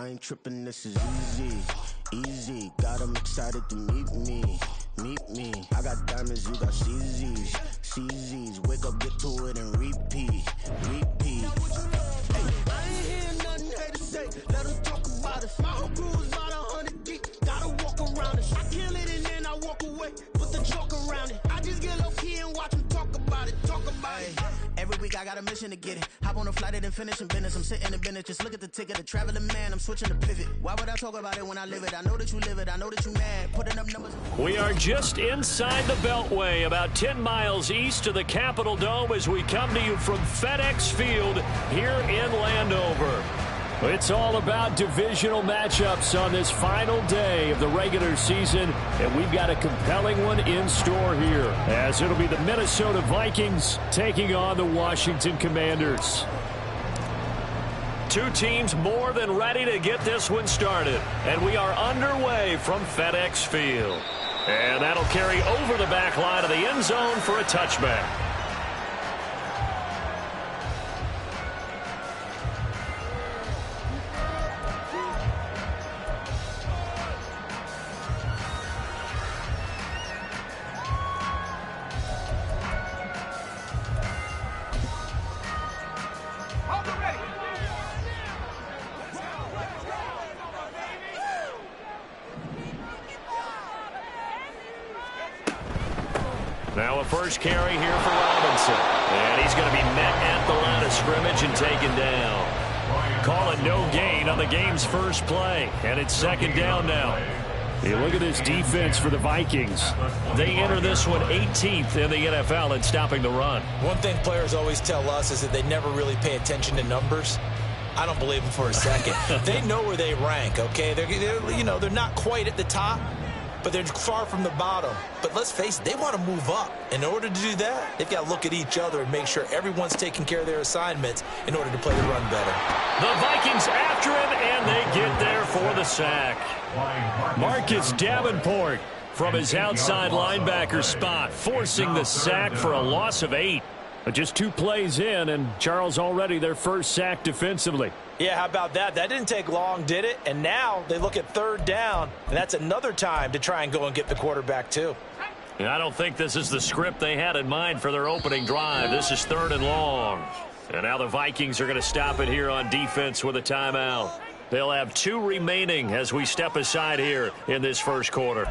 I ain't tripping, this is easy, easy. Got 'em excited to meet me, meet me. I got diamonds, you got CZs, CZs. Wake up, get to it, and repeat, repeat. Hey, I ain't hearing nothing hate to say. Let 'em talk about it. My whole crew is about 100 deep. Gotta walk around it. I kill it and then I walk away. Put the chalk around it. I just get low key and watch them talk about it. Talk about it. Every week I got a mission to get it. Hop on a flight and then finish in business. I'm sitting in business. Just look at the ticket. A traveling man. I'm switching to pivot. Why would I talk about it when I live it? I know that you live it. I know that you mad. Putting up numbers. We are just inside the Beltway, about 10 miles east of the Capitol Dome as we come to you from FedEx Field here in Landover. It's all about divisional matchups on this final day of the regular season, and we've got a compelling one in store here, as it'll be the Minnesota Vikings taking on the Washington Commanders. Two teams more than ready to get this one started, and we are underway from FedEx Field. And that'll carry over the back line of the end zone for a touchback. Now a first carry here for Robinson. And he's going to be met at the line of scrimmage and taken down. Call it no gain on the game's first play. And it's second down now. Hey, look at this defense for the Vikings. They enter this one 18th in the NFL in stopping the run. One thing players always tell us is that they never really pay attention to numbers. I don't believe them for a second. They know where they rank, okay? They're not quite at the top, but they're far from the bottom. But let's face it, they want to move up. In order to do that, they've got to look at each other and make sure everyone's taking care of their assignments in order to play the run better. The Vikings after him, and they get there for the sack. Marcus Davenport from his outside linebacker spot, forcing the sack for a loss of 8. But just 2 plays in, and Charles already their first sack defensively. Yeah, how about that? That didn't take long, did it? And now they look at third down, and that's another time to try and go and get the quarterback too. And I don't think this is the script they had in mind for their opening drive. This is 3rd and long. And now the Vikings are going to stop it here on defense with a timeout. They'll have 2 remaining as we step aside here in this first quarter.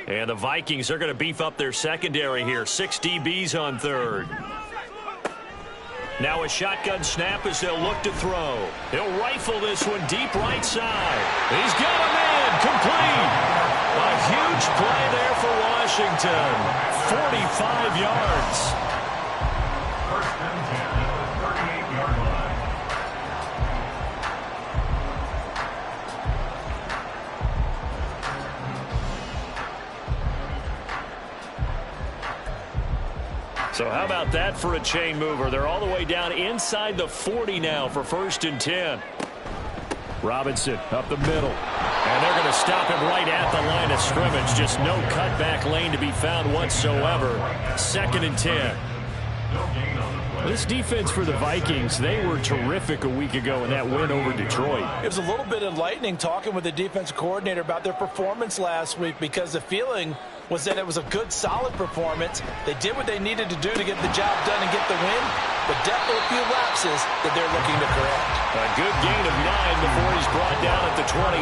And the Vikings are going to beef up their secondary here. 6 DBs on 3rd. Now a shotgun snap as they'll look to throw. He'll rifle this one deep right side. He's got a man complete. A huge play there for Washington. 45 yards. First and 10 at the 38-yard line. So how about that for a chain mover? They're all the way down inside the 40 now for 1st and 10. Robinson up the middle. And they're going to stop him right at the line of scrimmage. Just no cutback lane to be found whatsoever. 2nd and 10. This defense for the Vikings, they were terrific a week ago in that win over Detroit. It was a little bit enlightening talking with the defensive coordinator about their performance last week, because the feeling was that it was a good, solid performance. They did what they needed to do to get the job done and get the win, but definitely a few lapses that they're looking to correct. A good gain of 9 before he's brought down at the 28.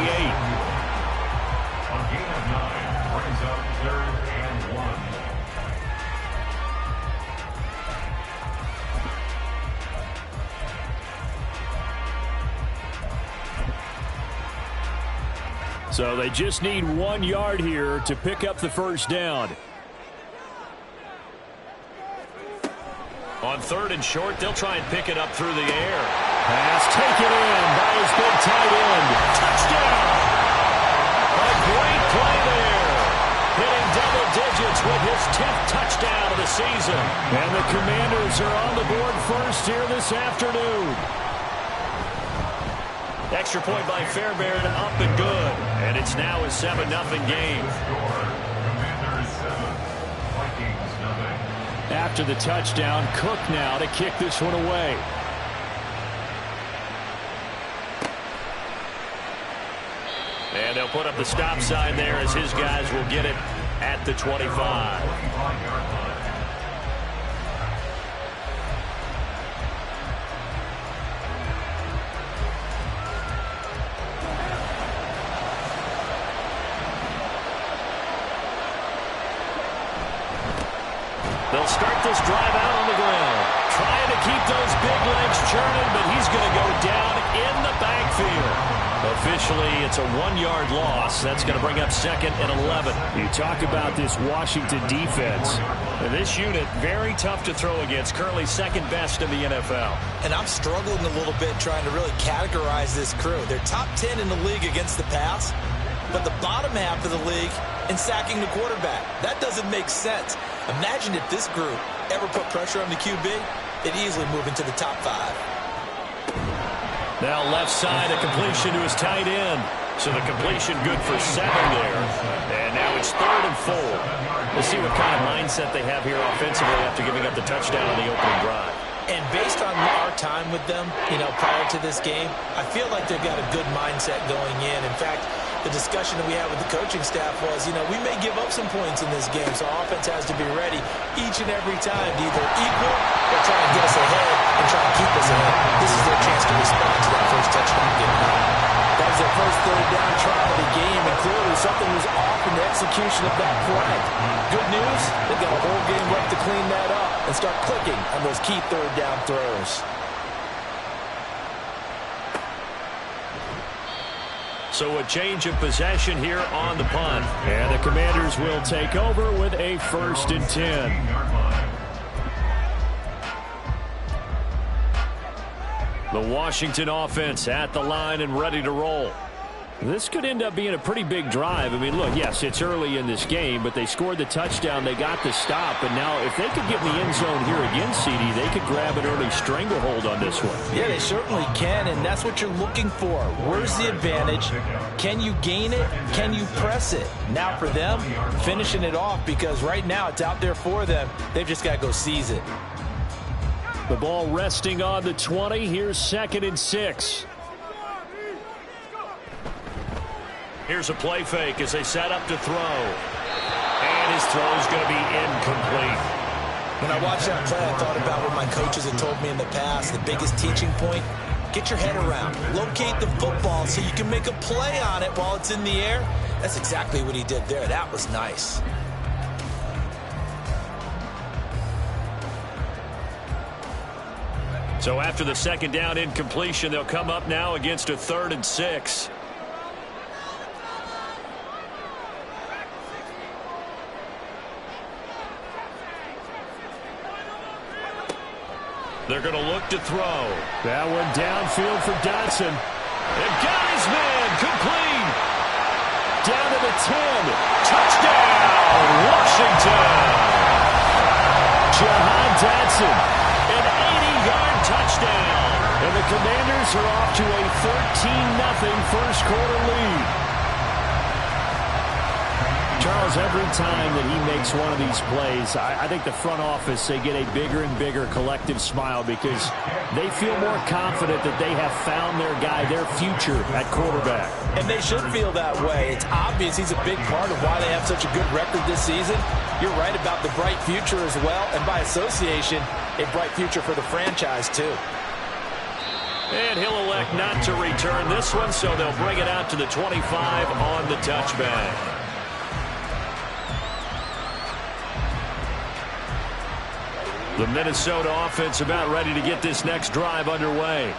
A gain of 9 brings up 3rd and 1. So they just need 1 yard here to pick up the first down. On 3rd and short, they'll try and pick it up through the air. Pass taken in by his big tight end. Touchdown! A great play there. Hitting double digits with his 10th touchdown of the season. And the Commanders are on the board first here this afternoon. Extra point by Fairbairn, up and good. And it's now a 7-0 game. Commanders 7, Vikings 0. After the touchdown, Cook now to kick this one away. And they'll put up the stop sign there as his guys will get it at the 25. They'll start this drive out on the ground. Trying to keep those big legs churning, but he's going to go down in the backfield. Officially, it's a 1-yard loss. That's going to bring up 2nd and 11. You talk about this Washington defense. This unit, very tough to throw against. Currently 2nd best in the NFL. And I'm struggling a little bit trying to really categorize this crew. They're top 10 in the league against the pass, but the bottom half of the league in sacking the quarterback. That doesn't make sense. Imagine if this group ever put pressure on the QB, it'd easily move into the top 5. Now left side, a completion to his tight end. So the completion good for 7 there. And now it's 3rd and 4. We'll see what kind of mindset they have here offensively after giving up the touchdown on the opening drive. And based on our time with them, prior to this game, I feel like they've got a good mindset going in. In fact, the discussion that we had with the coaching staff was, we may give up some points in this game, so our offense has to be ready each and every time to either equal or try and get us ahead and try and keep us ahead. This is their chance to respond to that first touchdown game. That was their first 3rd down try of the game, and clearly something was off in the execution of that play. Good news, they've got a whole game left to clean that up and start clicking on those key 3rd down throws. So a change of possession here on the punt. And the Commanders will take over with a 1st and 10. The Washington offense at the line and ready to roll. This could end up being a pretty big drive. I mean, look, yes, it's early in this game, but they scored the touchdown. They got the stop. And now if they could get in the end zone here again, CD, they could grab an early stranglehold on this one. Yeah, they certainly can, and that's what you're looking for. Where's the advantage? Can you gain it? Can you press it? Now for them, finishing it off, because right now it's out there for them. They've just got to go seize it. The ball resting on the 20. Here's 2nd and 6. Here's a play fake as they set up to throw. And his throw is going to be incomplete. When I watched that play, I thought about what my coaches had told me in the past. The biggest teaching point, get your head around. Locate the football so you can make a play on it while it's in the air. That's exactly what he did there. That was nice. So after the 2nd down incompletion, they'll come up now against a 3rd and 6. They're going to look to throw. That one downfield for Dotson. And got his man complete. Down to the 10. Touchdown, Washington. Jahan Dotson, an 80-yard touchdown. And the Commanders are off to a 13-0 first quarter lead. Charles, every time that he makes one of these plays, I think the front office, they get a bigger and bigger collective smile because they feel more confident that they have found their guy, their future at quarterback. And they should feel that way. It's obvious he's a big part of why they have such a good record this season. You're right about the bright future as well, and by association, a bright future for the franchise too. And he'll elect not to return this one, so they'll bring it out to the 25 on the touchback. The Minnesota offense about ready to get this next drive underway.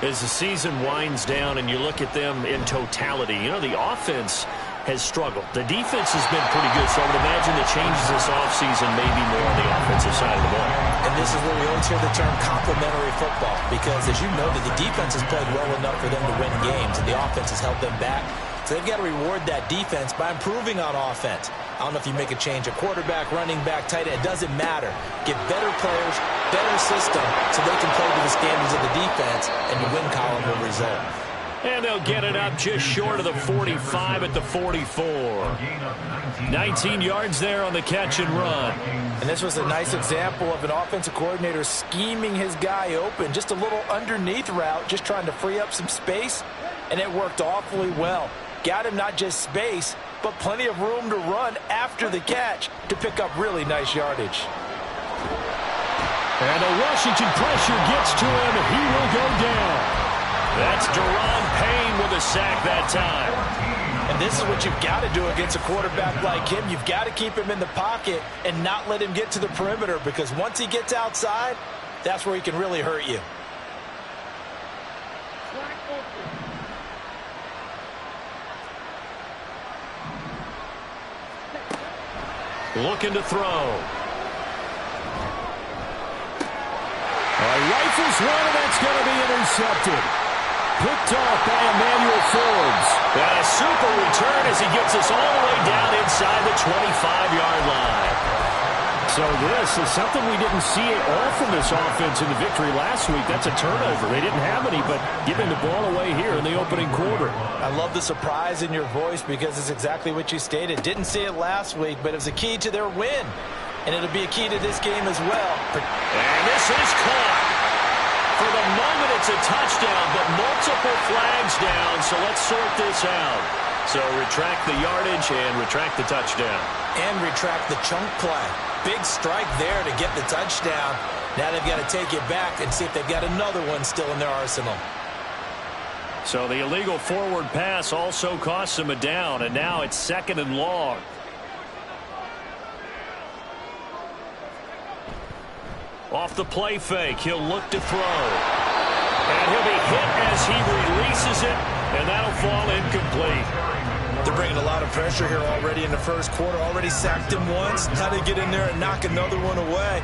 As the season winds down and you look at them in totality, the offense has struggled. The defense has been pretty good, so I would imagine the changes this offseason may be more on the offensive side of the ball. And this is where we always hear the term complementary football, because as you know, that the defense has played well enough for them to win games, and the offense has held them back. So they've got to reward that defense by improving on offense. I don't know if you make a change, a quarterback, running back, tight end, it doesn't matter. Get better players, better system, so they can play to the standards of the defense, and the win column will result. And they'll get it up just short of the 45 at the 44. 19 yards there on the catch and run. And this was a nice example of an offensive coordinator scheming his guy open. Just a little underneath route, just trying to free up some space. And it worked awfully well. Got him not just space, but plenty of room to run after the catch to pick up really nice yardage. And the Washington pressure gets to him. He will go down. That's Deron Payne with a sack that time. And this is what you've got to do against a quarterback like him. You've got to keep him in the pocket and not let him get to the perimeter, because once he gets outside, that's where he can really hurt you. Looking to throw. Rifles one, and that's going to be intercepted. Picked off by Emmanuel Forbes. And a super return as he gets us all the way down inside the 25-yard line. So this is something we didn't see at all from this offense in the victory last week. That's a turnover. They didn't have any, but giving the ball away here in the opening quarter. I love the surprise in your voice, because it's exactly what you stated. Didn't see it last week, but it was a key to their win. And it'll be a key to this game as well. And this is caught. For the moment, it's a touchdown, but multiple flags down, so let's sort this out. So retract the yardage and retract the touchdown. And retract the chunk play. Big strike there to get the touchdown. Now they've got to take it back and see if they've got another one still in their arsenal. So the illegal forward pass also costs them a down, and now it's 2nd and long. Off the play fake, he'll look to throw. And he'll be hit as he releases it, and that'll fall incomplete. They're bringing a lot of pressure here already in the first quarter. Already sacked him once. Now they get in there and knock another one away.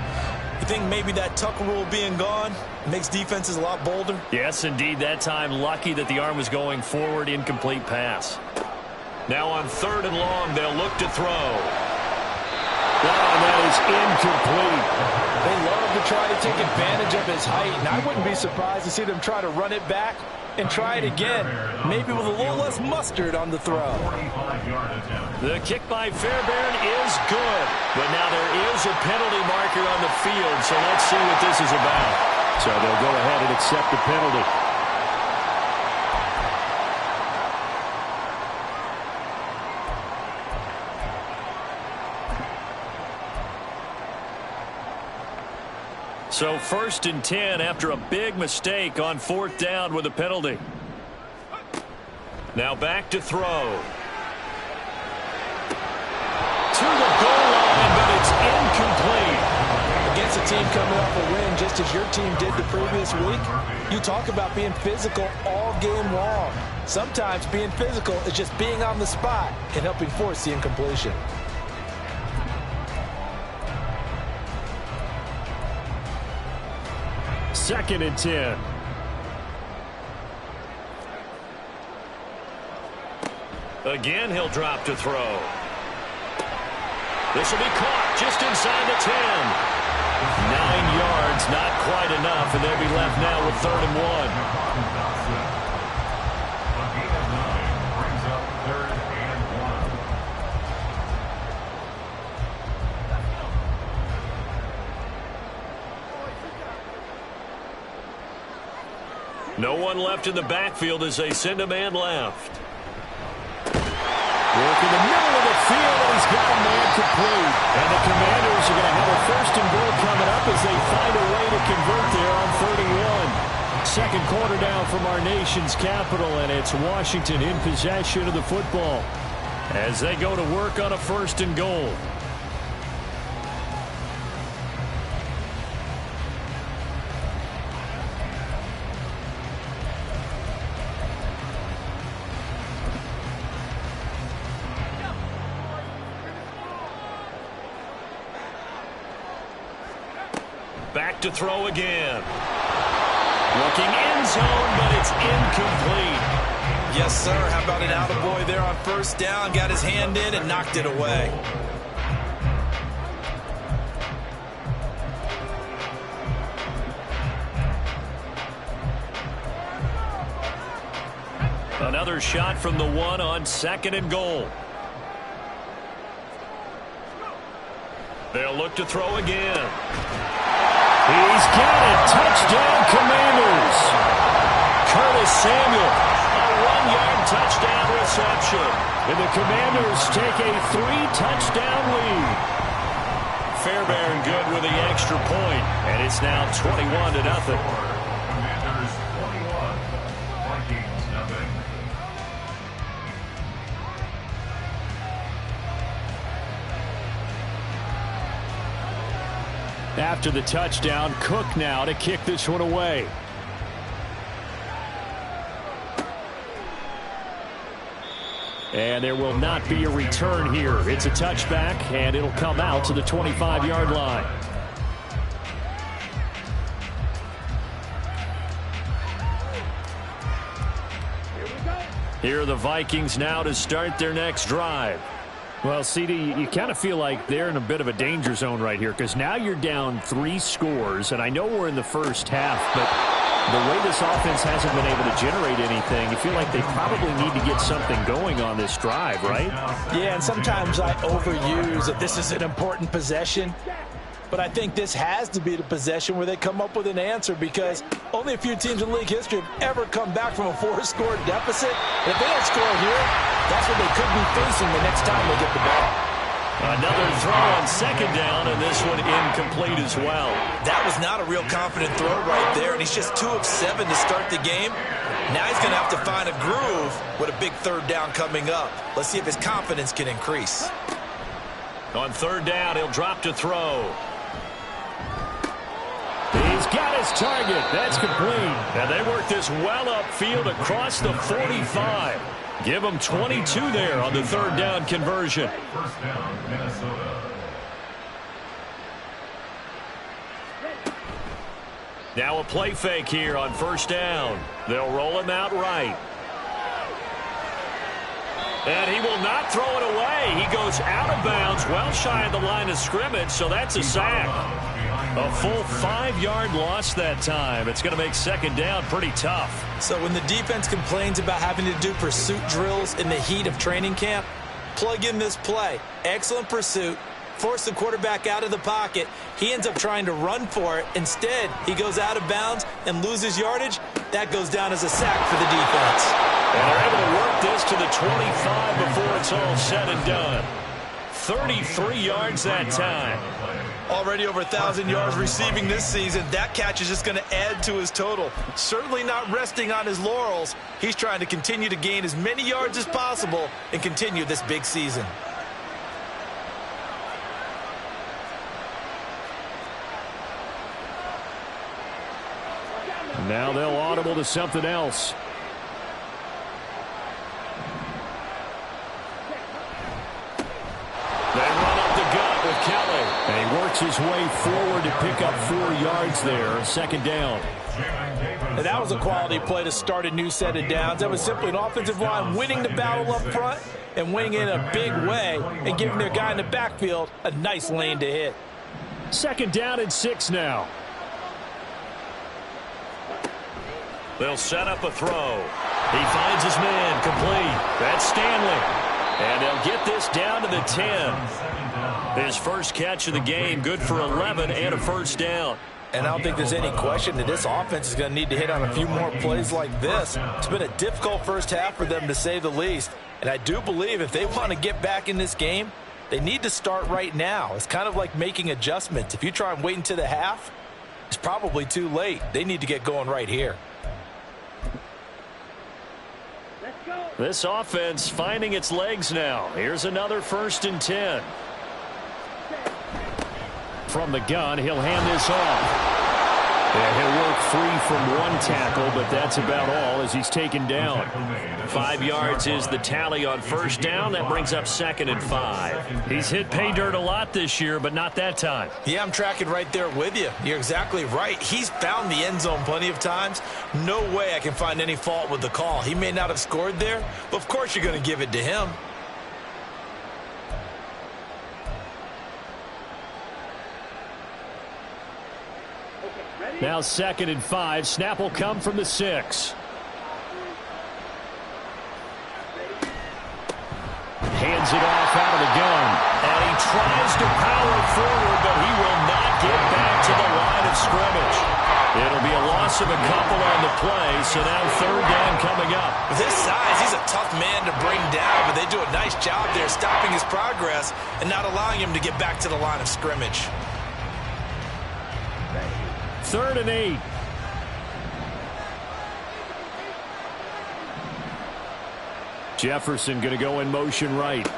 You think maybe that Tucker rule being gone makes defenses a lot bolder? Yes, indeed. That time, lucky that the arm was going forward. Incomplete pass. Now on 3rd and long, they'll look to throw. Oh, that is incomplete. They love to try to take advantage of his height, and I wouldn't be surprised to see them try to run it back and try it again, maybe with a little less mustard on the throw. The kick by Fairbairn is good, but now there is a penalty marker on the field, so let's see what this is about. So they'll go ahead and accept the penalty. So 1st and 10 after a big mistake on 4th down with a penalty. Now back to throw. To the goal line, but it's incomplete. Against a team coming off a win just as your team did the previous week, you talk about being physical all game long. Sometimes being physical is just being on the spot and helping force the incompletion. Second and 10. Again, he'll drop to throw. This will be caught just inside the 10. 9 yards, not quite enough, and they'll be left now with 3rd and 1. A gain of 9 brings up 3rd and 1. No one left in the backfield as they send a man left. Work in the middle of the field, and he's got a man complete. And the Commanders are going to have a 1st and goal coming up as they find a way to convert there on 3rd and 1. Second quarter down from our nation's capital, and it's Washington in possession of the football as they go to work on a 1st and goal. Back to throw again. Looking end zone, but it's incomplete. Yes, sir. How about an attaboy there on 1st down? Got his hand in and knocked it away. Another shot from the one on 2nd and goal. They'll look to throw again. He's got it. Touchdown, Commanders. Curtis Samuel, a 1-yard touchdown reception. And the Commanders take a 3-touchdown lead. Fairbairn good with the extra point, and it's now 21-0. Commanders 21, Vikings nothing. After the touchdown, Cook now to kick this one away. And there will not be a return here. It's a touchback, and it'll come out to the 25-yard line. Here are the Vikings now to start their next drive. Well, CD, you kind of feel like they're in a bit of a danger zone right here because now you're down 3 scores, and I know we're in the first half, but the way this offense hasn't been able to generate anything, you feel like they probably need to get something going on this drive, right? Yeah, and sometimes I overuse that this is an important possession, but I think this has to be the possession where they come up with an answer because only a few teams in league history have ever come back from a 4-score deficit. And if they don't score here, that's what they could be facing the next time they get the ball. Another throw on 2nd down, and this one incomplete as well. That was not a real confident throw right there, and he's just 2 of 7 to start the game. Now he's going to have to find a groove with a big 3rd down coming up. Let's see if his confidence can increase. On 3rd down, he'll drop to throw. He's got his target. That's complete. And they work this well upfield across the 45. Give them 22 there on the 3rd down conversion. First down, Minnesota. Now a play fake here on 1st down. They'll roll him out right. And he will not throw it away. He goes out of bounds, well shy of the line of scrimmage, so that's a sack. A full 5-yard loss that time. It's going to make 2nd down pretty tough. So when the defense complains about having to do pursuit drills in the heat of training camp, plug in this play. Excellent pursuit. Force the quarterback out of the pocket. He ends up trying to run for it. Instead, he goes out of bounds and loses yardage. That goes down as a sack for the defense. And they're able to work this to the 25 before it's all said and done. 33 yards that time. Already over 1,000 yards receiving this season. That catch is just going to add to his total. Certainly not resting on his laurels. He's trying to continue to gain as many yards as possible and continue this big season. Now they'll audible to something else. They run up the gut with Kelly. And he works his way forward to pick up 4 yards there. 2nd down. And that was a quality play to start a new set of downs. That was simply an offensive line winning the battle up front and winning in a big way and giving their guy in the backfield a nice lane to hit. 2nd down and 6 now. They'll set up a throw. He finds his man complete. That's Stanley. And they'll get this down to the 10. His first catch of the game, good for 11 and a 1st down. And I don't think there's any question that this offense is going to need to hit on a few more plays like this. It's been a difficult first half for them, to say the least. And I do believe if they want to get back in this game, they need to start right now. It's kind of like making adjustments. If you try and wait until the half, it's probably too late. They need to get going right here. This offense finding its legs now. Here's another 1st and 10. From the gun, he'll hand this off. Yeah, he'll work free from 1 tackle, but that's about all as he's taken down. 5 yards is the tally on 1st down. That brings up 2nd and 5. He's hit pay dirt a lot this year, but not that time. Yeah, I'm tracking right there with you. You're exactly right. He's found the end zone plenty of times. No way I can find any fault with the call. He may not have scored there, but of course you're going to give it to him. Now 2nd and 5. Snap will come from the 6. hands it off out of the gun. And he tries to power forward, but he will not get back to the line of scrimmage. It'll be a loss of a couple on the play, so now third down coming up. With his size, he's a tough man to bring down, but they do a nice job there stopping his progress and not allowing him to get back to the line of scrimmage. 3rd and 8. Jefferson going to go in motion right.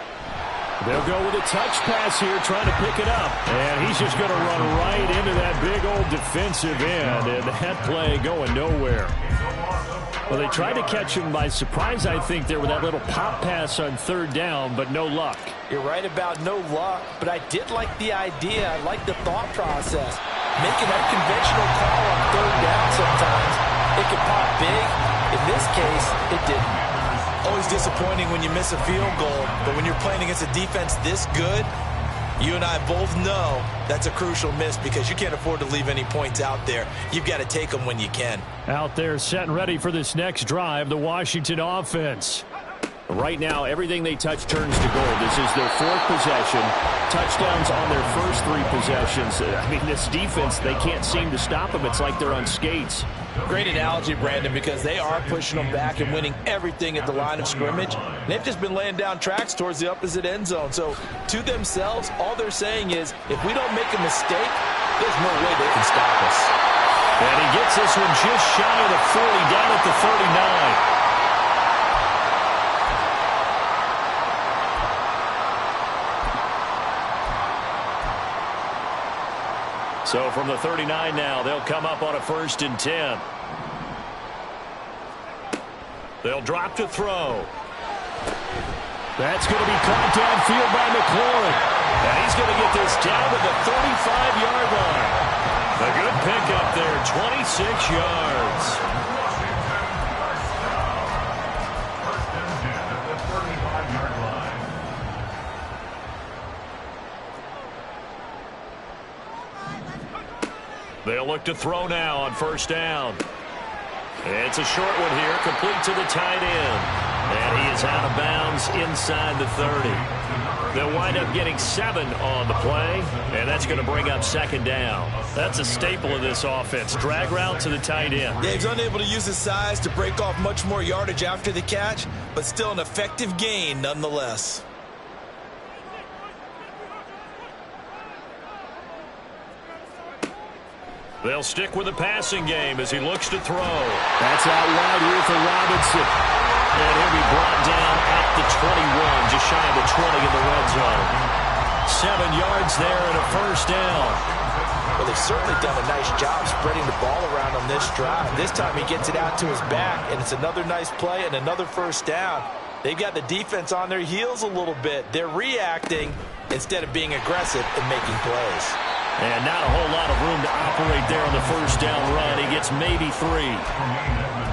They'll go with a touch pass here, trying to pick it up. And he's just going to run right into that big old defensive end. And that play going nowhere. Well, they tried to catch him by surprise, I think, there with that little pop pass on 3rd down, but no luck. You're right about no luck, but I did like the idea. I like the thought process. Make an unconventional call on 3rd down sometimes. It can pop big. In this case, it didn't. Always disappointing when you miss a field goal, but when you're playing against a defense this good, you and I both know that's a crucial miss because you can't afford to leave any points out there. You've got to take them when you can. Out there set and ready for this next drive, the Washington offense. Right now, everything they touch turns to gold. This is their 4th possession. Touchdowns on their first 3 possessions. I mean, this defense, they can't seem to stop them. It's like they're on skates. Great analogy, Brandon, because they are pushing them back and winning everything at the line of scrimmage. They've just been laying down tracks towards the opposite end zone. So, to themselves, all they're saying is, if we don't make a mistake, there's no way they can stop us. And he gets this one just shy of the 40, down at the 39. So from the 39 now, they'll come up on a 1st and 10. They'll drop to throw. That's going to be caught downfield by McLaurin. And he's going to get this down to the 35-yard line. A good pickup there, 26 yards. They'll look to throw now on 1st down. It's a short one here, complete to the tight end. And he is out of bounds inside the 30. They'll wind up getting 7 on the play, and that's going to bring up 2nd down. That's a staple of this offense. Drag route to the tight end. Yeah, he's unable to use his size to break off much more yardage after the catch, but still an effective gain nonetheless. They'll stick with the passing game as he looks to throw. That's out wide here for Robinson. And he'll be brought down at the 21, just shy of the 20 in the red zone. 7 yards there and a 1st down. Well, they've certainly done a nice job spreading the ball around on this drive. This time he gets it out to his back, and it's another nice play and another 1st down. They've got the defense on their heels a little bit. They're reacting instead of being aggressive and making plays. And not a whole lot of room to operate there on the 1st down run. He gets maybe 3.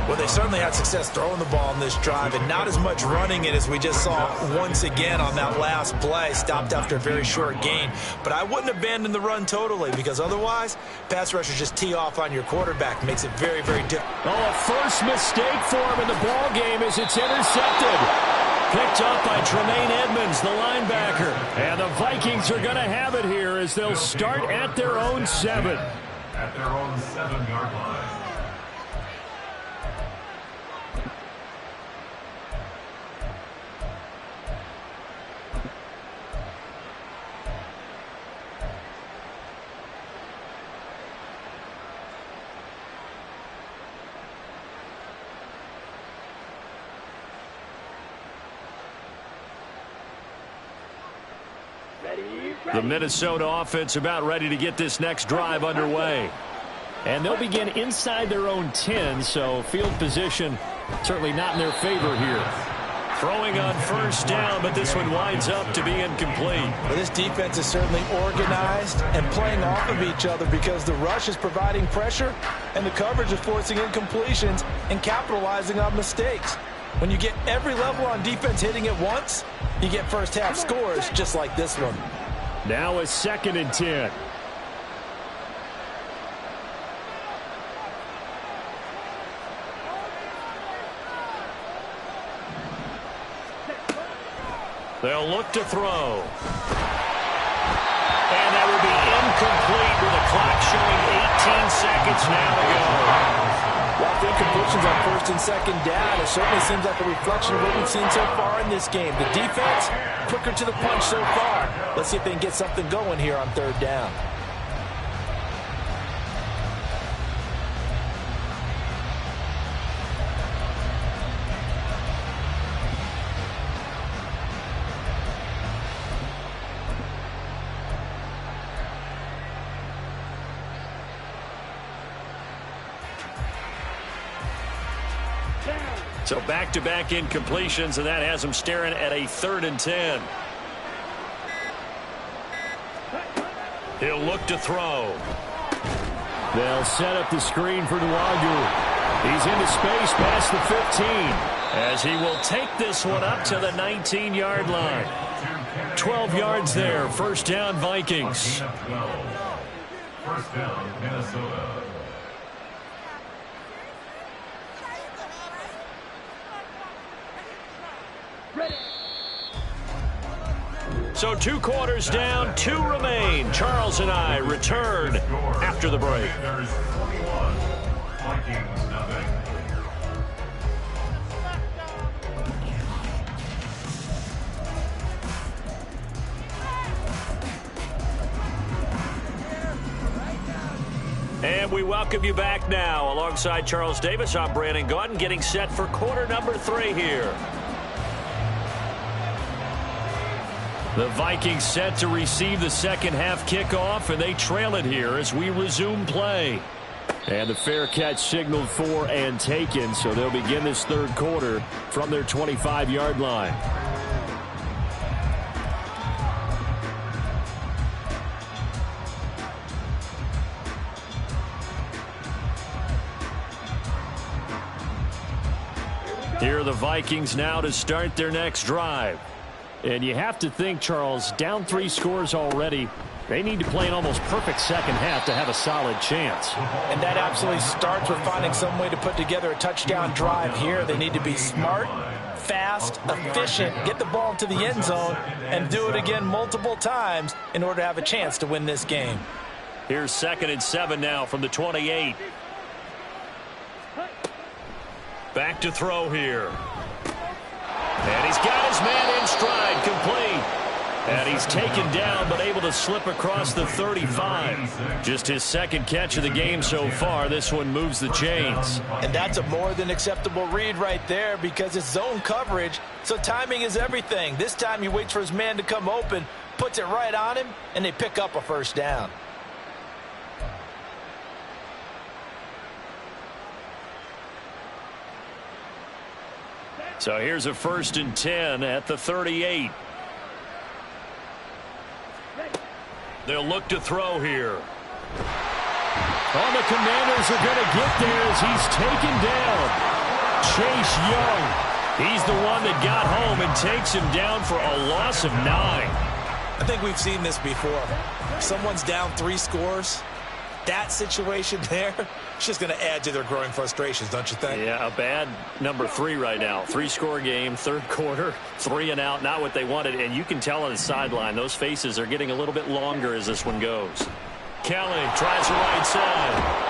Well, they certainly had success throwing the ball on this drive and not as much running it as we just saw once again on that last play. Stopped after a very short gain. But I wouldn't abandon the run totally because otherwise, pass rushers just tee off on your quarterback. Makes it very, very difficult. Oh, a first mistake for him in the ball game as it's intercepted. Picked up by Tremaine Edmonds, the linebacker. And the Vikings are going to have it here as they'll start at their own 7. At their own 7-yard line. The Minnesota offense about ready to get this next drive underway. And they'll begin inside their own 10, so field position certainly not in their favor here. Throwing on 1st down, but this one winds up to be incomplete. Well, this defense is certainly organized and playing off of each other because the rush is providing pressure and the coverage is forcing incompletions and capitalizing on mistakes. When you get every level on defense hitting at once, you get first half scores just like this one. Now a 2nd and 10. They'll look to throw. And that will be incomplete with the clock showing 18 seconds now to go. Well, the incompletions on first and second down, it certainly seems like a reflection of what we've seen so far in this game. The defense, quicker to the punch so far. Let's see if they can get something going here on third down. So back-to-back incompletions, and that has them staring at a 3rd and 10. He'll look to throw. They'll set up the screen for Nuagu. He's into space past the 15, as he will take this one up to the 19-yard line. 12 yards there, first down Vikings. First down, Minnesota. So 2 quarters down, 2 remain. Charles and I return after the break. And we welcome you back now. Alongside Charles Davis, I'm Brandon Gaudin, getting set for quarter number 3 here. The Vikings set to receive the second half kickoff, and they trail it here as we resume play. And the fair catch signaled for and taken, so they'll begin this third quarter from their 25-yard line. Here are the Vikings now to start their next drive. And you have to think, Charles, down 3 scores already. They need to play an almost perfect second half to have a solid chance. And that absolutely starts with finding some way to put together a touchdown drive here. They need to be smart, fast, efficient, get the ball into the end zone, and do it again multiple times in order to have a chance to win this game. Here's 2nd and 7 now from the 28. Back to throw here. And he's got his man in stride, complete. And he's taken down, but able to slip across the 35. Just his 2nd catch of the game so far. This one moves the chains. And that's a more than acceptable read right there because it's zone coverage, so timing is everything. This time he waits for his man to come open, puts it right on him, and they pick up a first down. So here's a 1st and 10 at the 38. They'll look to throw here. Oh, the Commanders are going to get there as he's taken down. Chase Young. He's the one that got home and takes him down for a loss of 9. I think we've seen this before. Someone's down 3 scores. That situation there, it's just going to add to their growing frustrations, don't you think? Yeah, a bad number 3 right now. 3-score game, 3rd quarter, 3 and out, not what they wanted. And you can tell on the sideline, those faces are getting a little bit longer as this one goes. Kelly tries the right side.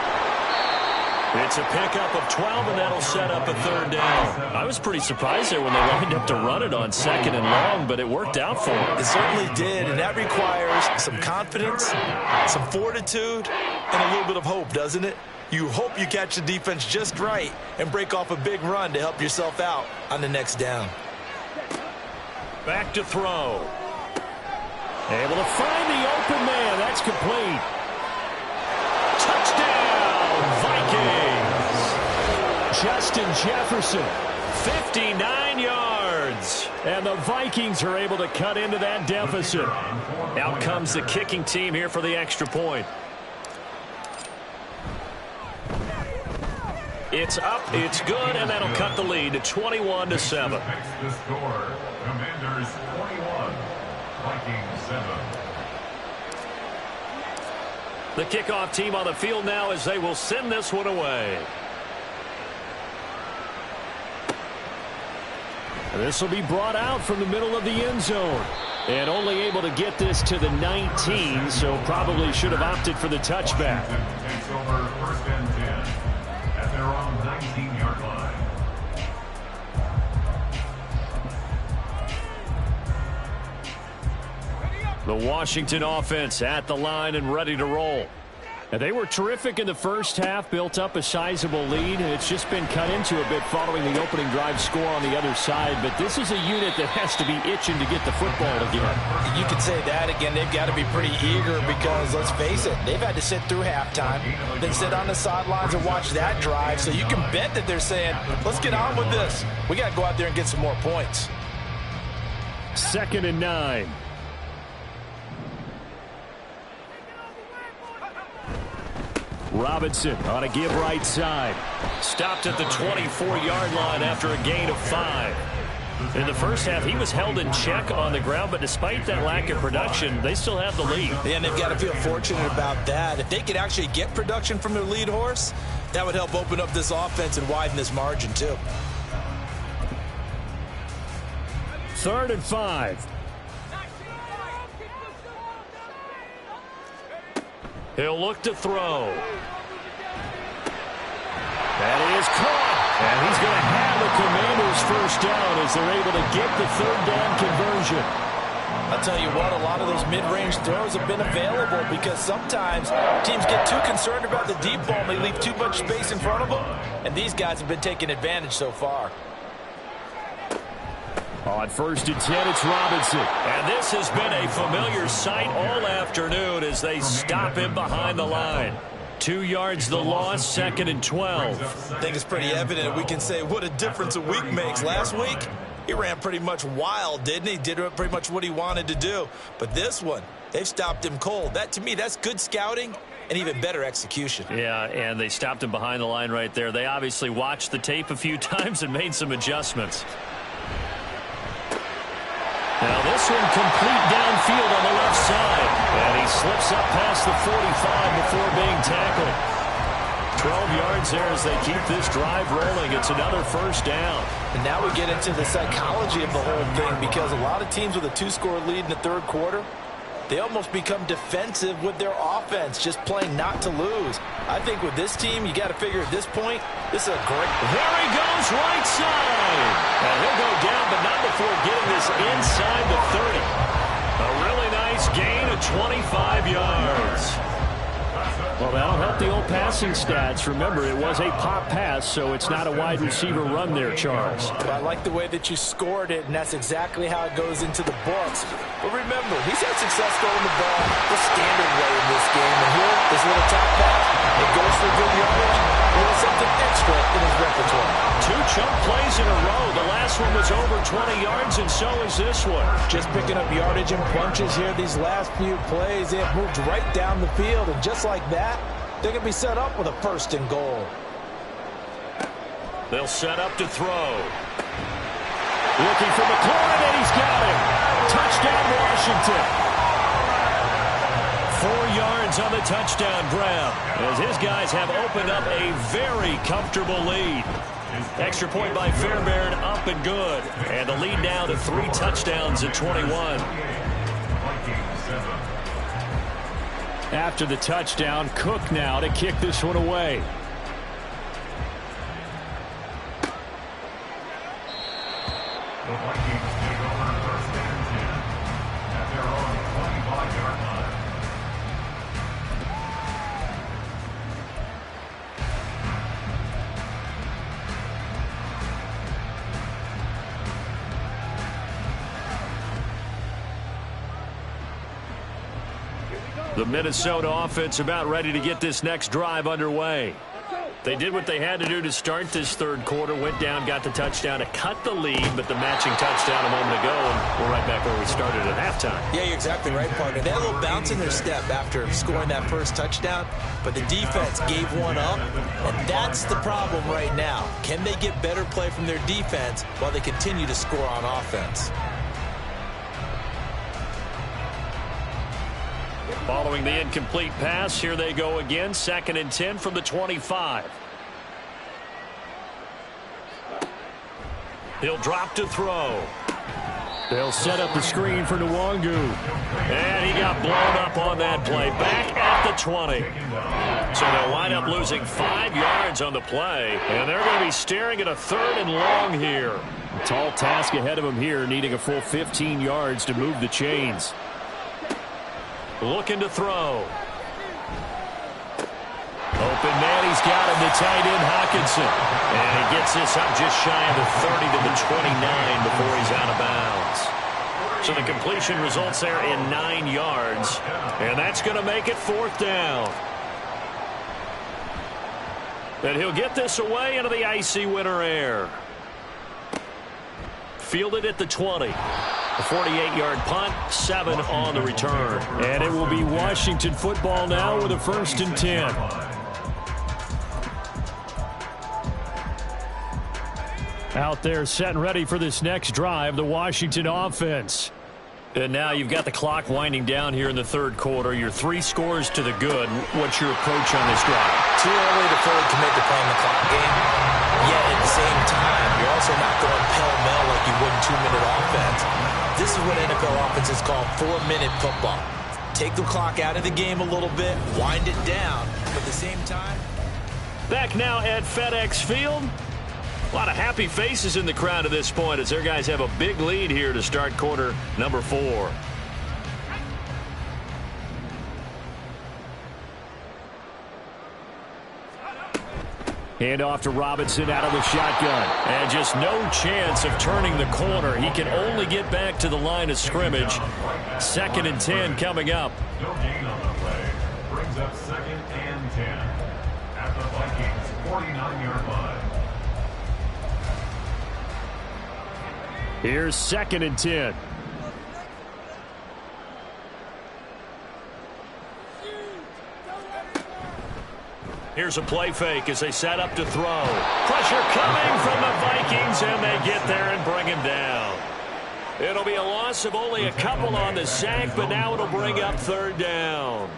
It's a pickup of 12, and that'll set up a 3rd down. I was pretty surprised there when they lined up to run it on 2nd and long, but it worked out for them. It certainly did, and that requires some confidence, some fortitude, and a little bit of hope, doesn't it? You hope you catch the defense just right and break off a big run to help yourself out on the next down. Back to throw. Able to find the open man. That's complete. Touchdown, Vikings. Justin Jefferson, 59 yards. And the Vikings are able to cut into that deficit. Out comes the kicking team here for the extra point. It's up, it's good, and that'll cut the lead to 21-7. The score, Commanders 21, Vikings 7. The kickoff team on the field now as they will send this one away. This will be brought out from the middle of the end zone. And only able to get this to the 19, so probably should have opted for the touchback. Takes over first and 10 at their own 19-yard line. The Washington offense at the line and ready to roll. And they were terrific in the first half, built up a sizable lead, and it's just been cut into a bit following the opening drive score on the other side. But this is a unit that has to be itching to get the football again. You could say that again. They've got to be pretty eager because, let's face it, they've had to sit through halftime, then sit on the sidelines and watch that drive. So you can bet that they're saying, let's get on with this. We got to go out there and get some more points. 2nd and 9. Robinson on a give right side. Stopped at the 24-yard line after a gain of 5. In the first half, he was held in check on the ground, but despite that lack of production, they still have the lead. Yeah, and they've got to feel fortunate about that. If they could actually get production from their lead horse, that would help open up this offense and widen this margin too. 3rd and 5. He'll look to throw. That is caught. And he's going to have the Commanders' first down as they're able to get the 3rd down conversion. I'll tell you what, a lot of those mid-range throws have been available because sometimes teams get too concerned about the deep ball and they leave too much space in front of them. And these guys have been taking advantage so far. On 1st and 10, it's Robinson. And this has been a familiar sight all afternoon as they stop him behind the line. 2 yards the loss, 2nd and 12. I think it's pretty evident. We can say what a difference a week makes. Last week, he ran pretty much wild, didn't he? Did pretty much what he wanted to do. But this one, they've stopped him cold. That, to me, that's good scouting and even better execution. Yeah, and they stopped him behind the line right there. They obviously watched the tape a few times and made some adjustments. Now this one complete downfield on the left side. And he slips up past the 45 before being tackled. 12 yards there as they keep this drive rolling. It's another first down. And now we get into the psychology of the whole thing because a lot of teams with a 2-score lead in the 3rd quarter, they almost become defensive with their offense, just playing not to lose. I think with this team, you got to figure at this point, this is a great... There he goes, right side. And he'll go down, but not before getting this inside the 30. A really nice gain of 25 yards. Well, that'll help the old passing stats. Remember, it was a pop pass, so it's not a wide receiver run there, Charles. But I like the way that you scored it, and that's exactly how it goes into the books. But remember, he's had success throwing the ball the standard way in this game. And here, this little top pass, it goes for good yardage. A little something extra in his repertoire. 2 chunk plays in a row. The last one was over 20 yards, and so is this one. Just picking up yardage in bunches here. These last few plays, they have moved right down the field, and just like that, they're going to be set up with a 1st and goal. They'll set up to throw. Looking for McLaurin, and he's got him. Touchdown, Washington. 4 yards on the touchdown grab as his guys have opened up a very comfortable lead. Extra point by Fairbairn, up and good. And the lead now to 3 touchdowns at 21. After the touchdown, Cook now to kick this one away. The Vikings take over first and 10 at their own 25-yard line. The Minnesota offense about ready to get this next drive underway. They did what they had to do to start this 3rd quarter, went down, got the touchdown to cut the lead, but the matching touchdown a moment ago, and we're right back where we started at halftime. Yeah, you're exactly right, partner. They had a little bounce in their step after scoring that first touchdown, but the defense gave one up, and that's the problem right now. Can they get better play from their defense while they continue to score on offense? Following the incomplete pass, here they go again. 2nd and 10 from the 25. He'll drop to throw. They'll set up the screen for Nwangu. And he got blown up on that play. Back at the 20. So they'll wind up losing 5 yards on the play. And they're going to be staring at a 3rd and long here. A tall task ahead of them here, needing a full 15 yards to move the chains. Looking to throw. Open man, he's got him, the tight end, Hawkinson. And he gets this up just shy of the 30 to the 29 before he's out of bounds. So the completion results there in 9 yards. And that's going to make it 4th down. And he'll get this away into the icy winter air. Fielded at the 20. A 48-yard punt, 7 on the return. And it will be Washington football now with a 1st and 10. Out there set and ready for this next drive, the Washington offense. And now you've got the clock winding down here in the 3rd quarter. You're 3 scores to the good. What's your approach on this drive? Too early to fully commit to playing the clock game. Yet at the same time, you're also not going pell-mell like you would in 2-minute offense. This is what NFL offenses call 4-minute football. Take the clock out of the game a little bit, wind it down, but at the same time. Back now at FedEx Field. A lot of happy faces in the crowd at this point as their guys have a big lead here to start quarter number 4. Hand off to Robinson out of the shotgun. And just no chance of turning the corner. He can only get back to the line of scrimmage. 2nd and 10 coming up. No gain on the play. Brings up 2nd and 10 at the Vikings 49-yard line. Here's 2nd and 10. Here's a play fake as they set up to throw. Pressure coming from the Vikings, and they get there and bring him down. It'll be a loss of only a couple on the sack, but now it'll bring up 3rd down.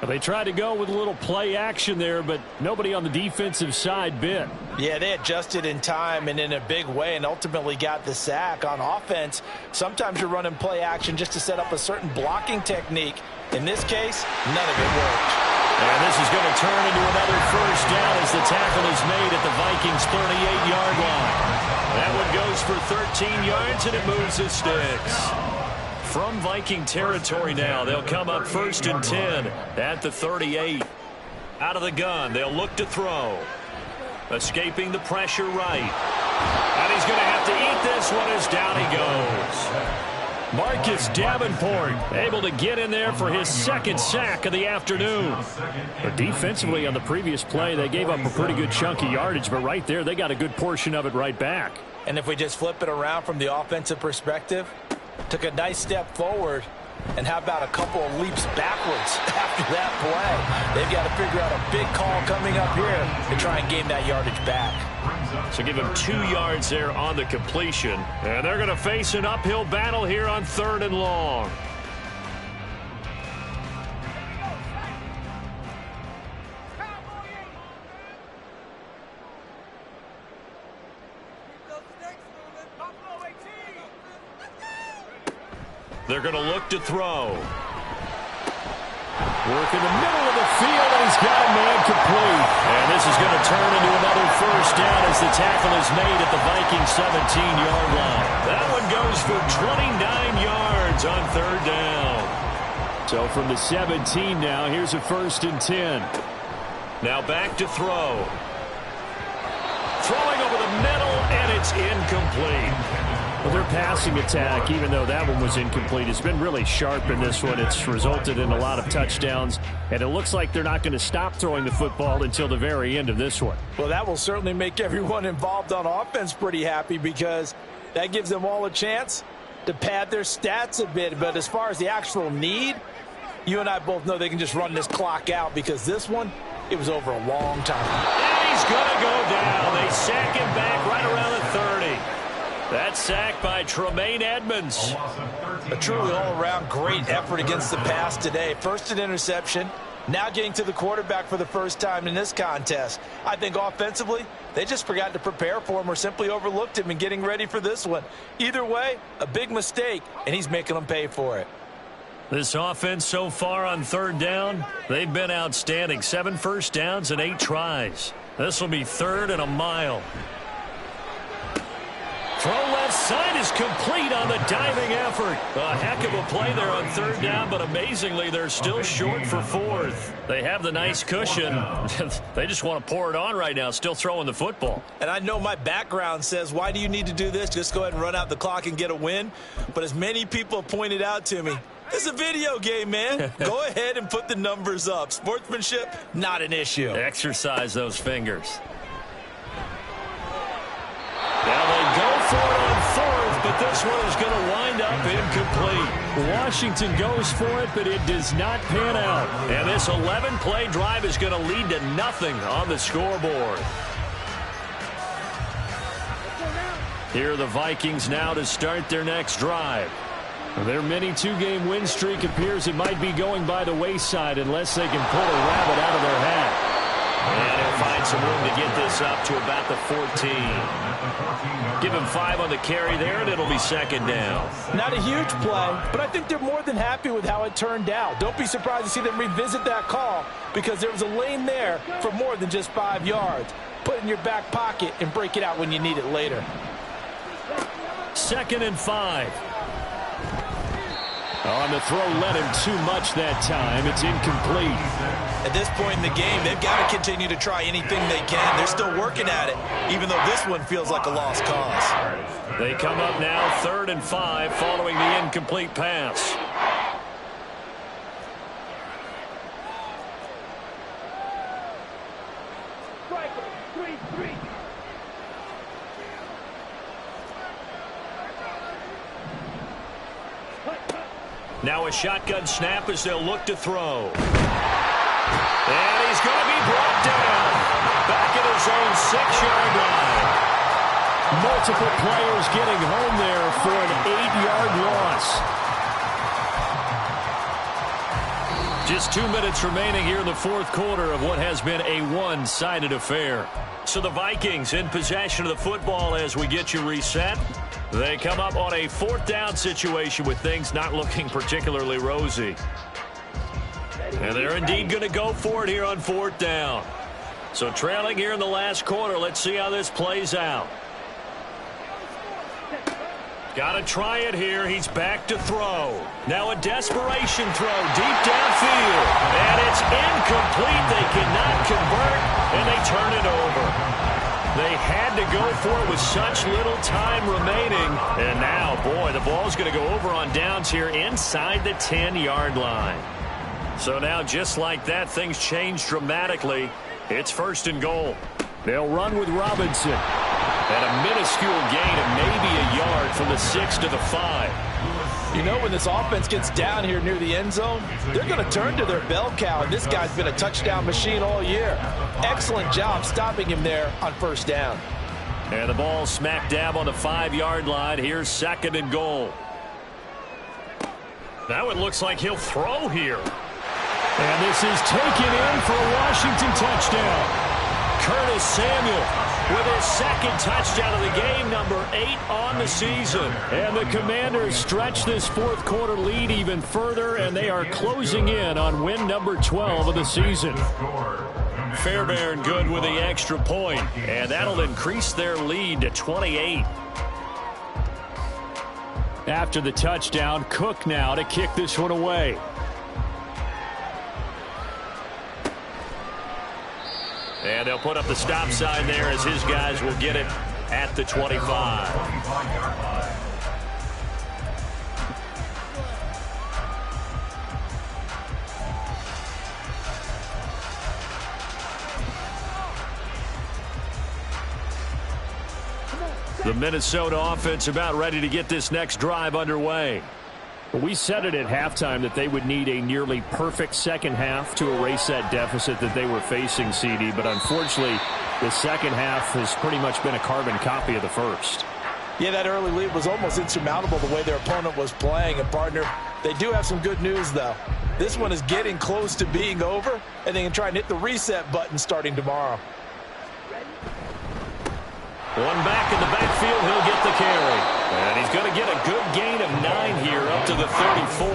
They tried to go with a little play action there, but nobody on the defensive side bit. Yeah, they adjusted in time and in a big way and ultimately got the sack. On offense, sometimes you're running play action just to set up a certain blocking technique. In this case, none of it worked. And this is going to turn into another 1st down as the tackle is made at the Vikings' 38-yard line. That one goes for 13 yards, and it moves the sticks. From Viking territory now, they'll come up 1st and 10 at the 38. Out of the gun, they'll look to throw. Escaping the pressure right. And he's going to have to eat this one as down he goes. Marcus Davenport able to get in there for his 2nd sack of the afternoon. But defensively on the previous play, they gave up a pretty good chunk of yardage, but right there, they got a good portion of it right back. And if we just flip it around from the offensive perspective, took a nice step forward, and how about a couple of leaps backwards after that play? They've got to figure out a big call coming up here to try and gain that yardage back. So give him 2 yards there on the completion. And they're going to face an uphill battle here on 3rd and long. They're going to look to throw. Work in the middle of the field, and he's got a man complete. And this is going to turn into another 1st down as the tackle is made at the Vikings' 17-yard line. That one goes for 29 yards on 3rd down. So from the 17 now, here's a 1st and 10. Now back to throw. Throwing over the middle, and it's incomplete. Well, their passing attack, even though that one was incomplete, has been really sharp in this one. It's resulted in a lot of touchdowns, and it looks like they're not going to stop throwing the football until the very end of this one. Well, that will certainly make everyone involved on offense pretty happy because that gives them all a chance to pad their stats a bit. But as far as the actual need, you and I both know they can just run this clock out because this one, it was over a long time. And he's going to go down. They sack him back right around the 30. That sack by Tremaine Edmonds. A truly all-around great effort against the pass today. First an interception, Now getting to the quarterback for the first time in this contest. I think offensively, they just forgot to prepare for him or simply overlooked him in getting ready for this one. Either way, a big mistake, and he's making them pay for it. This offense so far on third down, they've been outstanding. 7 first downs and 8 tries. This will be 3rd and a mile. Throw left side is complete on the diving effort. A heck of a play there on 3rd down, but amazingly, they're still short for 4th. They have the nice cushion. They just want to pour it on right now, still throwing the football. And I know my background says, why do you need to do this? Just go ahead and run out the clock and get a win. But as many people pointed out to me, it's a video game, man. Go ahead and put the numbers up. Sportsmanship, not an issue. Exercise those fingers. Now they go for it on 4th, but this one is going to wind up incomplete. Washington goes for it, but it does not pan out. And this 11-play drive is going to lead to nothing on the scoreboard. Here are the Vikings now to start their next drive. Their mini 2-game win streak appears it might be going by the wayside unless they can pull a rabbit out of their hat. And he'll find some room to get this up to about the 14. Give him 5 on the carry there, and it'll be 2nd down. Not a huge play, but I think they're more than happy with how it turned out. Don't be surprised to see them revisit that call because there was a lane there for more than just 5 yards. Put it in your back pocket and break it out when you need it later. 2nd and 5. On the throw, led him too much that time. It's incomplete. At this point in the game, they've got to continue to try anything they can. They're still working at it, even though this one feels like a lost cause. They come up now 3rd and 5 following the incomplete pass. Now a shotgun snap as they'll look to throw. And he's going to be brought down. Back at his own 6-yard line. Multiple players getting home there for an 8-yard loss. Just 2 minutes remaining here in the 4th quarter of what has been a one-sided affair. So the Vikings in possession of the football as we get you reset. They come up on a 4th down situation with things not looking particularly rosy. And they're indeed going to go for it here on 4th down. So trailing here in the last quarter, let's see how this plays out. Got to try it here. He's back to throw. Now a desperation throw deep downfield. And it's incomplete. They cannot convert, and they turn it over. They had to go for it with such little time remaining. And now, boy, the ball's going to go over on downs here inside the 10-yard line. So now, just like that, things change dramatically. It's 1st and goal. They'll run with Robinson. And a minuscule gain of maybe a yard from the 6 to the 5. You know, when this offense gets down here near the end zone, they're going to turn to their bell cow, and this guy's been a touchdown machine all year. Excellent job stopping him there on 1st down. And the ball smack dab on the 5-yard line. Here's 2nd and goal. Now it looks like he'll throw here. And this is taken in for a Washington touchdown. Curtis Samuel with his 2nd touchdown of the game, number 8 on the season. And the Commanders stretch this 4th quarter lead even further, and they are closing in on win number 12 of the season. Fairbairn good with the extra point, and that'll increase their lead to 28. After the touchdown, Cook now to kick this one away. And they'll put up the stop sign there as his guys will get it at the 25. The Minnesota offense about ready to get this next drive underway. We said it at halftime that they would need a nearly perfect second half to erase that deficit that they were facing, CD. But unfortunately, the second half has pretty much been a carbon copy of the first. Yeah, that early lead was almost insurmountable the way their opponent was playing. And, partner, they do have some good news, though. This one is getting close to being over, and they can try and hit the reset button starting tomorrow. One back in the backfield, he'll get the carry. And he's going to get a good gain of 9 here up to the 34.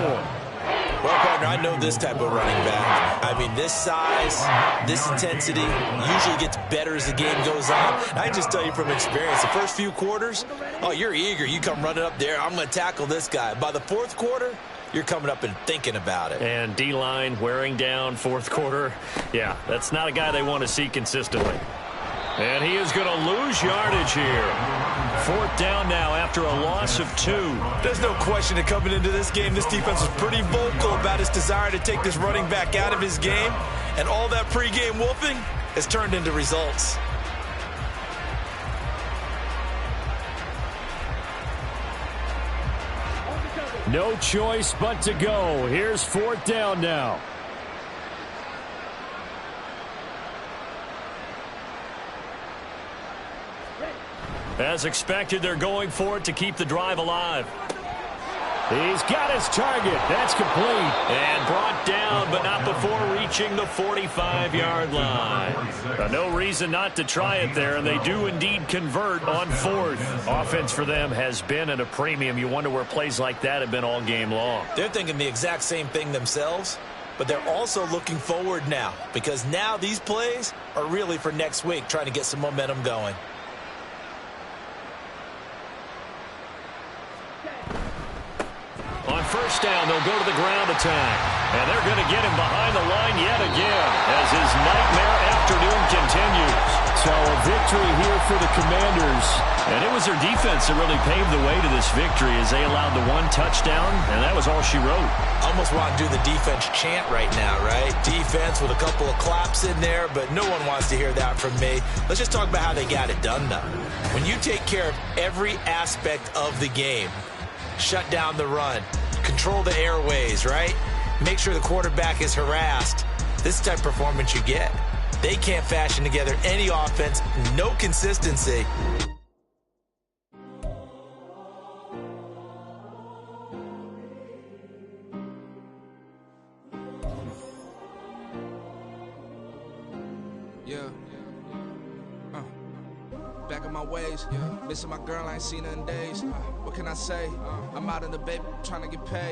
Well, partner, I know this type of running back. I mean, this size, this intensity usually gets better as the game goes on. I just tell you from experience, the first few quarters, oh, you're eager. You come running up there, I'm going to tackle this guy. By the fourth quarter, you're coming up and thinking about it. And D-line wearing down fourth quarter. Yeah, that's not a guy they want to see consistently. And he is going to lose yardage here. 4th down now after a loss of 2. There's no question that coming into this game, this defense was pretty vocal about its desire to take this running back out of his game. And all that pregame wolfing has turned into results. No choice but to go. Here's 4th down now. As expected, they're going for it to keep the drive alive. He's got his target. That's complete. And brought down, but not before reaching the 45-yard line. No reason not to try it there, and they do indeed convert on 4th. Offense for them has been at a premium. You wonder where plays like that have been all game long. They're thinking the exact same thing themselves, but they're also looking forward now, because now these plays are really for next week, trying to get some momentum going. On 1st down, they'll go to the ground attack. And they're going to get him behind the line yet again as his nightmare afternoon continues. So a victory here for the Commanders. And it was their defense that really paved the way to this victory as they allowed the 1 touchdown, and that was all she wrote. Almost want to do the defense chant right now, right? Defense with a couple of claps in there, but no one wants to hear that from me. Let's just talk about how they got it done, though. When you take care of every aspect of the game, shut down the run, control the airways, right? Make sure the quarterback is harassed. This is the type of performance you get. They can't fashion together any offense, no consistency. Yeah. Back in my ways, missing my girl, I ain't seen her in days. What can I say? I'm out in the baby, trying to get paid.